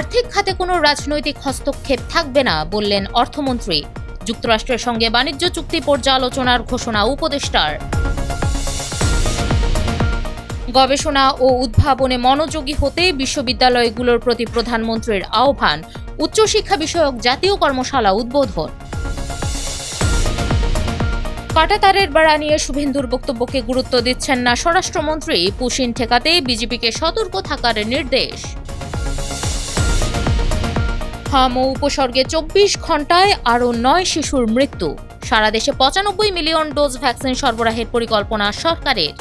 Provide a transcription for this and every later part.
আর্থিক খাতে কোনো রাজনৈতিক হস্তক্ষেপ থাকবে না বললেন অর্থমন্ত্রী। যুক্তরাষ্ট্রের সঙ্গে বাণিজ্য চুক্তি পর্যালোচনার ঘোষণা উপদেষ্টার। গবেষণা ও উদ্ভাবনে মনোযোগী হতে বিশ্ববিদ্যালয়গুলোর প্রতি প্রধানমন্ত্রীর আহ্বান। উচ্চশিক্ষা বিষয়ক জাতীয় কর্মশালা উদ্বোধন। কাঁটাতারের বেড়া নিয়ে শুভেন্দুর বক্তব্যকে গুরুত্ব দিচ্ছেন না স্বরাষ্ট্রমন্ত্রী। পুশিন ঠেকাতে বিজেপিকে সতর্ক থাকার নির্দেশ। হাম ও উপসর্গে 24 ঘণ্টায় আরও 9 শিশুর মৃত্যু। সারা দেশে 95 মিলিয়ন ডোজ ভ্যাকসিন সরবরাহের পরিকল্পনা সরকারের।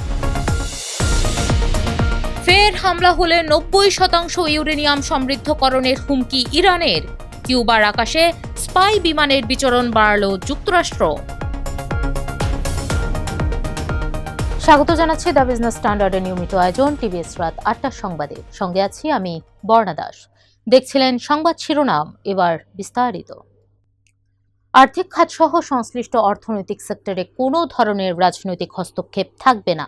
ফের হামলা হলে 90% ইউরেনিয়াম সমৃদ্ধকরণের হুমকি ইরানের। কিউবার আকাশে স্পাই বিমানের বিচরণ বাড়ল যুক্তরাষ্ট্র। স্বাগত জানাচ্ছি দ্য বিজনেস স্ট্যান্ডার্ডের নিয়মিত আয়োজন টিভিএস রাত 8টার সংবাদে। সঙ্গে আছি আমি বর্ণা দাস। দেখছিলেন সংবাদ শিরোনাম, এবার বিস্তারিত। আর্থিক খাত সহ সংশ্লিষ্ট অর্থনৈতিক সেক্টরে কোনো ধরনের রাজনৈতিক হস্তক্ষেপ থাকবে না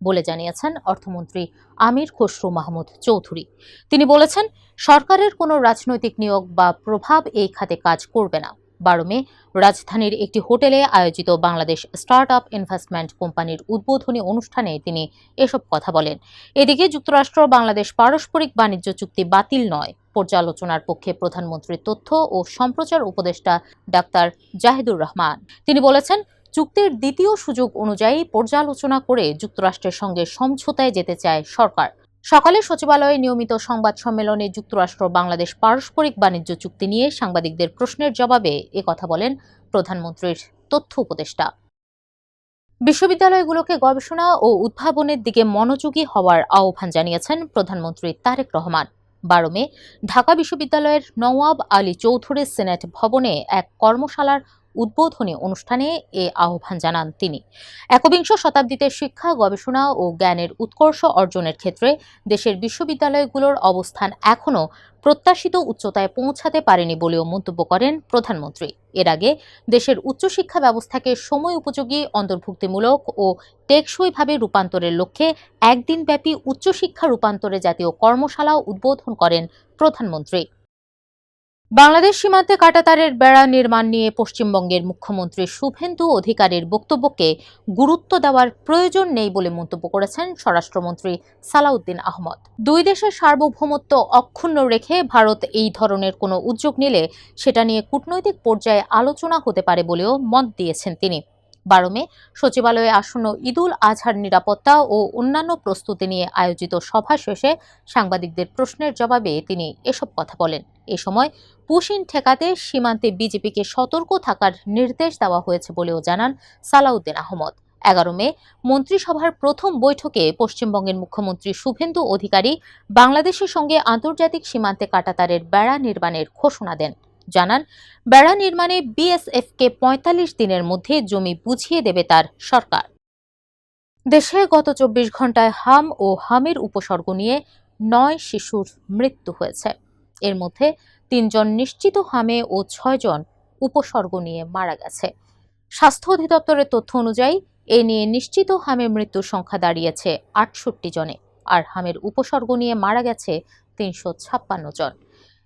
বলে জানিয়েছেন অর্থমন্ত্রী আমির খসরু মাহমুদ চৌধুরী। তিনি বলেছেন, সরকারের কোনো রাজনৈতিক নিয়োগ বা প্রভাব এই খাতে কাজ করবে না। 12 মে রাজধানীর একটি হোটেলে আয়োজিত বাংলাদেশ স্টার্ট আপ ইনভেস্টমেন্ট কোম্পানির উদ্বোধনী অনুষ্ঠানে তিনি এসব কথা বলেন। এদিকে যুক্তরাষ্ট্র বাংলাদেশ পারস্পরিক বাণিজ্য চুক্তি বাতিল নয়, পর্যালোচনার পক্ষে প্রধানমন্ত্রীর তথ্য ও সম্প্রচার উপদেষ্টা ডাক্তার জাহিদুর রহমান। তিনি বলেছেন, চুক্তির দ্বিতীয় সুযোগ অনুযায়ী পর্যালোচনা করে যুক্তরাষ্ট্রের সঙ্গে সমঝোতায় যেতে চায় সরকার। সকালে সচিবালয়ে নিয়মিত সংবাদ সম্মেলনে যুক্তরাষ্ট্র বাংলাদেশ পারস্পরিক বাণিজ্য চুক্তি নিয়ে সাংবাদিকদের প্রশ্নের জবাবে একথা বলেন প্রধানমন্ত্রীর তথ্য উপদেষ্টা। বিশ্ববিদ্যালয়গুলোকে গবেষণা ও উদ্ভাবনের দিকে মনোযোগী হওয়ার আহ্বান জানিয়েছেন প্রধানমন্ত্রী তারেক রহমান। 12 মে ঢাকা বিশ্ববিদ্যালয়ের নওয়াব আলী চৌধুরী সিনেট ভবনে এক কর্মশালার উদ্বোধনী অনুষ্ঠানে এ আহ্বান জানান তিনি। একবিংশ শতাব্দীতে শিক্ষা, গবেষণা ও জ্ঞানের উৎকর্ষ অর্জনের ক্ষেত্রে দেশের বিশ্ববিদ্যালয়গুলোর অবস্থান এখনও প্রত্যাশিত উচ্চতায় পৌঁছাতে পারেনি বলেও মন্তব্য করেন প্রধানমন্ত্রী। এর আগে দেশের উচ্চশিক্ষা ব্যবস্থাকে সময় উপযোগী, অন্তর্ভুক্তিমূলক ও টেকসইভাবে রূপান্তরের লক্ষ্যে একদিনব্যাপী উচ্চশিক্ষা রূপান্তরে জাতীয় কর্মশালা উদ্বোধন করেন প্রধানমন্ত্রী। বাংলাদেশ সীমান্তে কাঁটাতারের বেড়া নির্মাণ নিয়ে পশ্চিমবঙ্গের মুখ্যমন্ত্রী শুভেন্দু অধিকারীর বক্তব্যকে গুরুত্ব দেওয়ার প্রয়োজন নেই বলে মন্তব্য করেছেন স্বরাষ্ট্রমন্ত্রী সালাউদ্দিন আহমদ। দুই দেশের সার্বভৌমত্ব অক্ষুণ্ণ রেখে ভারত এই ধরনের কোনো উদ্যোগ নিলে সেটা নিয়ে কূটনৈতিক পর্যায়ে আলোচনা হতে পারে বলেও মত দিয়েছেন তিনি। 12 মে সচিবালয়ে আসন্ন ঈদুল আজহার নিরাপত্তা ও অন্যান্য প্রস্তুতি নিয়ে আয়োজিত সভা শেষে সাংবাদিকদের প্রশ্নের জবাবে তিনি এসব কথা বলেন। এ সময় পুশিন ঠেকাতে সীমান্তে বিজেপিকে সতর্ক থাকার নির্দেশ দেওয়া হয়েছে বলেও জানান সালাউদ্দিন আহমদ। 11 মে মন্ত্রিসভার প্রথম বৈঠকে পশ্চিমবঙ্গের মুখ্যমন্ত্রী শুভেন্দু অধিকারী বাংলাদেশের সঙ্গে আন্তর্জাতিক সীমান্তে কাঁটাতারের বেড়া নির্মাণের ঘোষণা দেন। জানান, বেড়া নির্মাণে বিএসএফকে 45 দিনের মধ্যে জমি বুঝিয়ে দেবে তার সরকার। দেশে গত 24 ঘণ্টায় হাম ও হামের উপসর্গ নিয়ে 9 শিশুর মৃত্যু হয়েছে। এর মধ্যে 3 জন নিশ্চিত হামে ও 6 জন উপসর্গ নিয়ে মারা গেছে। স্বাস্থ্য অধিদপ্তরের তথ্য অনুযায়ী এ নিয়ে নিশ্চিত হামে মৃত্যুর সংখ্যা দাঁড়িয়েছে 68 জনে, আর হামের উপসর্গ নিয়ে মারা গেছে 356 জন।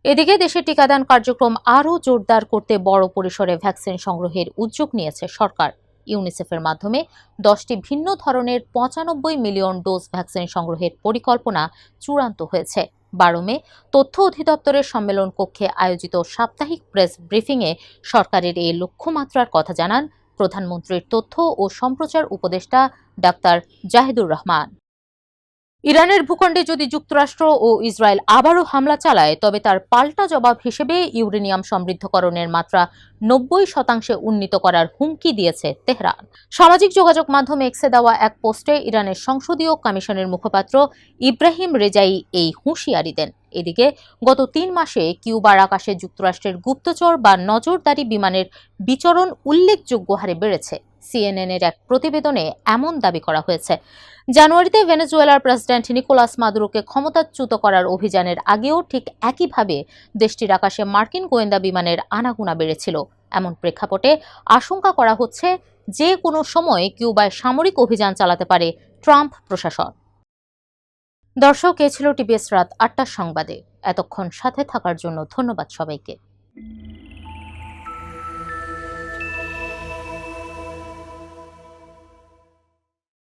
এদিকে দেশে টিকাদান কার্যক্রম আরও জোরদার করতে বড় পরিসরে ভ্যাকসিন সংগ্রহের উদ্যোগ নিয়েছে সরকার। ইউনিসেফের মাধ্যমে 10টি ভিন্ন ধরনের 95 মিলিয়ন ডোজ ভ্যাকসিন সংগ্রহের পরিকল্পনা চূড়ান্ত হয়েছে। 12 মে তথ্য অধিদপ্তরের সম্মেলন কক্ষে আয়োজিত সাপ্তাহিক প্রেস ব্রিফিংয়ে সরকারের এই লক্ষ্যমাত্রার কথা জানান প্রধানমন্ত্রীর তথ্য ও সম্প্রচার উপদেষ্টা ডাক্তার জাহিদুর রহমান। ইরানের ভূখণ্ডে যদি যুক্তরাষ্ট্র ও ইসরায়েল আবারও হামলা চালায়, তবে তার পাল্টা জবাব হিসেবে ইউরেনিয়াম সমৃদ্ধকরণের মাত্রা 90% উন্নীত করার হুমকি দিয়েছে তেহরান। সামাজিক যোগাযোগ মাধ্যম এক্সে দেওয়া এক পোস্টে ইরানের সংসদীয় কমিশনের মুখপাত্র ইব্রাহিম রেজাই এই হুঁশিয়ারি দেন। এদিকে গত 3 মাসে কিউবার আকাশে যুক্তরাষ্ট্রের গুপ্তচর বা নজরদারি বিমানের বিচরণ উল্লেখযোগ্য হারে বেড়েছে। সিএনএন-এর এক প্রতিবেদনে এমন দাবি করা হয়েছে। জানুয়ারিতে ভেনেজুয়েলার প্রেসিডেন্ট নিকোলাস মাদুরোকে ক্ষমতাচ্যুত করার অভিযানের আগেও ঠিক একইভাবে দেশটির আকাশে মার্কিন গোয়েন্দা বিমানের আনাগোনা বেড়েছিল। এমন প্রেক্ষাপটে আশঙ্কা করা হচ্ছে যে কোনো সময় কিউবায় সামরিক অভিযান চালাতে পারে ট্রাম্প প্রশাসন। দর্শক, এ ছিল টিভিএস রাত 8টার সংবাদে। এতক্ষণ সাথে থাকার জন্য ধন্যবাদ সবাইকে।